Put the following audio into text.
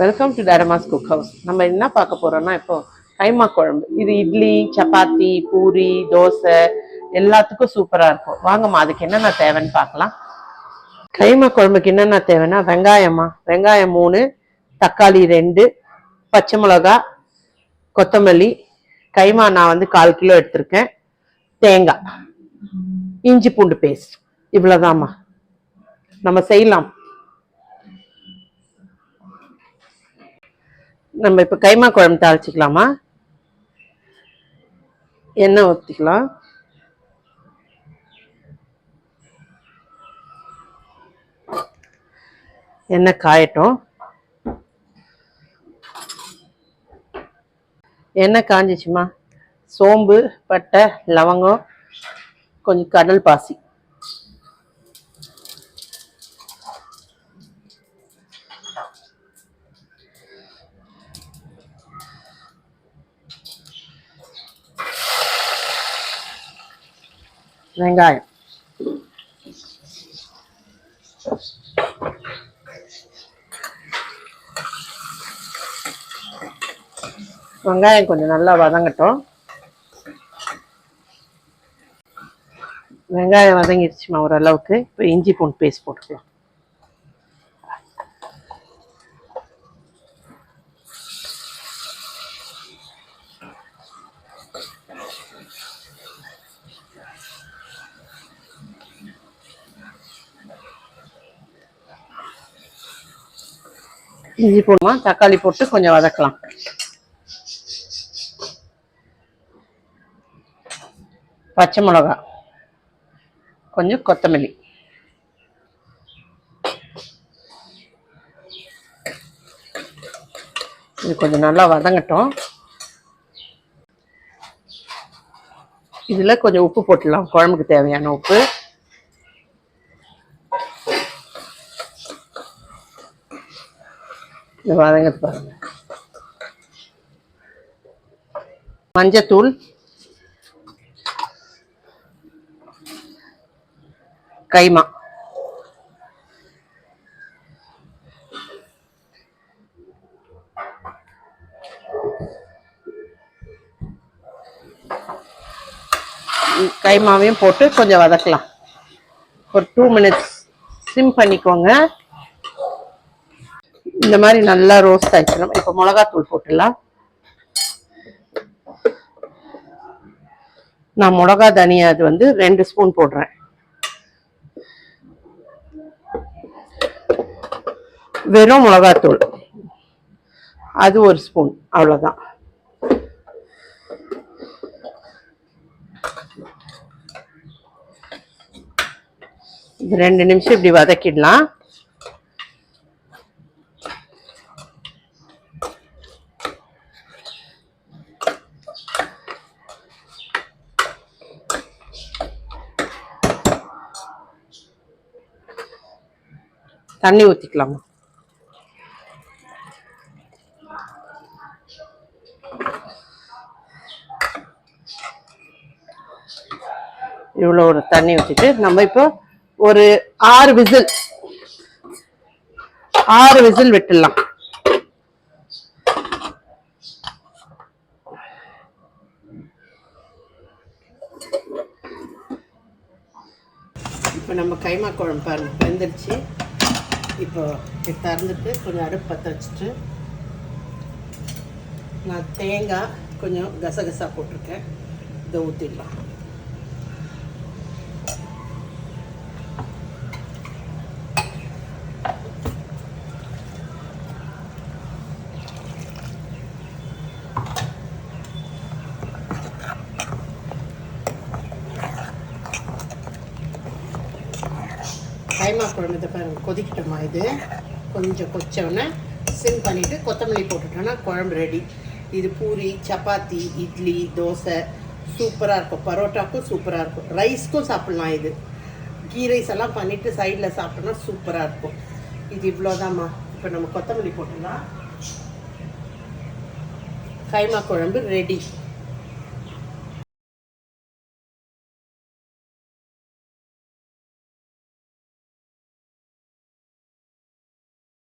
Welcome to டைரமாஸ் cook house. நம்ம என்ன பார்க்க போறோம்னா இப்போ கைமா குழம்பு. இது இட்லி, சப்பாத்தி, பூரி, தோசை எல்லாத்துக்கும் சூப்பரா இருக்கும். வாங்கம்மா, அதுக்கு என்னென்ன தேவைன்னு பார்க்கலாம். கைமா குழம்புக்கு என்னென்ன தேவைன்னா வெங்காயம் 3, தக்காளி 2, பச்சை மிளகா, கொத்தமல்லி, கைமா நான் 1/4 கிலோ எடுத்திருக்கேன், தேங்காய், இஞ்சி பூண்டு பேஸ்ட். இவ்வளவுதாம்மா. நம்ம செய்யலாம். நம்ம இப்ப கைமா குழம்பு தாளிச்சுக்கலாமா. எண்ணெய் ஊற்றிக்கலாம். எண்ணெய் காயட்டும். எண்ணெய் காஞ்சிச்சுமா. சோம்பு, பட்டை, லவங்கம், கொஞ்சம் கடல் பாசி, வெங்காயம், வெங்காயம் கொஞ்சம் நல்லா வதங்கட்டும். வெங்காயம் வதங்கிடுச்சுமா ஓரளவுக்கு. இப்போ இஞ்சி பூண்டு பேஸ்ட் போட்டுக்கலாம். இஞ்சி போடுமா, தக்காளி போட்டு கொஞ்சம் வதக்கலாம். பச்சை மிளகா, கொஞ்சம் கொத்தமல்லி, இது கொஞ்சம் நல்லா வதங்கட்டும். இதுல கொஞ்சம் உப்பு போட்டுடலாம், குழம்புக்கு தேவையான உப்பு. இது வதங்கத்து பாருங்க. மஞ்சத்தூள், கைமா, கைமாவையும் போட்டு கொஞ்சம் வதக்கலாம். ஒரு 2 மினிட்ஸ் சிம் பண்ணிக்கோங்க. இந்த மாதிரி நல்லா ரோஸ்ட் ஆயிடுச்சு. இப்போ மிளகாத்தூள் போட்டுடலாம். நான் மிளகா தனியா அது 2 ஸ்பூன் போடுறேன். வெறும் மிளகாத்தூள் அது 1 ஸ்பூன், அவ்வளவுதான். இது 2 நிமிஷம் இப்படி வதக்கிடலாம். தண்ணி ஊற்றிக்கலாமா. இவ்வளோ ஒரு தண்ணி ஊற்றிட்டு நம்ம இப்போ ஒரு 6 விசில் விட்டுடலாம். இப்போ நம்ம கைமா குழம்பு பாருங்க வெந்துருச்சு. இப்போ திறந்துட்டு கொஞ்சம் அடுப்பு பற்ற வச்சுட்டு நான் தேங்காய் கொஞ்சம் கசகசா போட்டிருக்கேன், இதை ஊற்றிடலாம். கைமா குழம்பு இதை பாருங்க கொதிக்கிட்டோமா. இது கொஞ்சம் கொச்சோன்னே சிம் பண்ணிவிட்டு கொத்தமல்லி போட்டுட்டோன்னா குழம்பு ரெடி. இது பூரி, சப்பாத்தி, இட்லி, தோசை சூப்பராக இருக்கும். பரோட்டாக்கும் சூப்பராக இருக்கும். ரைஸ்க்கும் சாப்பிட்லாம். இது கீ ரைஸ் எல்லாம் பண்ணிவிட்டு சைடில் சாப்பிட்டோன்னா சூப்பராக இருக்கும். இது இவ்வளோதாம்மா. இப்போ நம்ம கொத்தமல்லி போட்டுடலாம். கைமா குழம்பு ரெடி.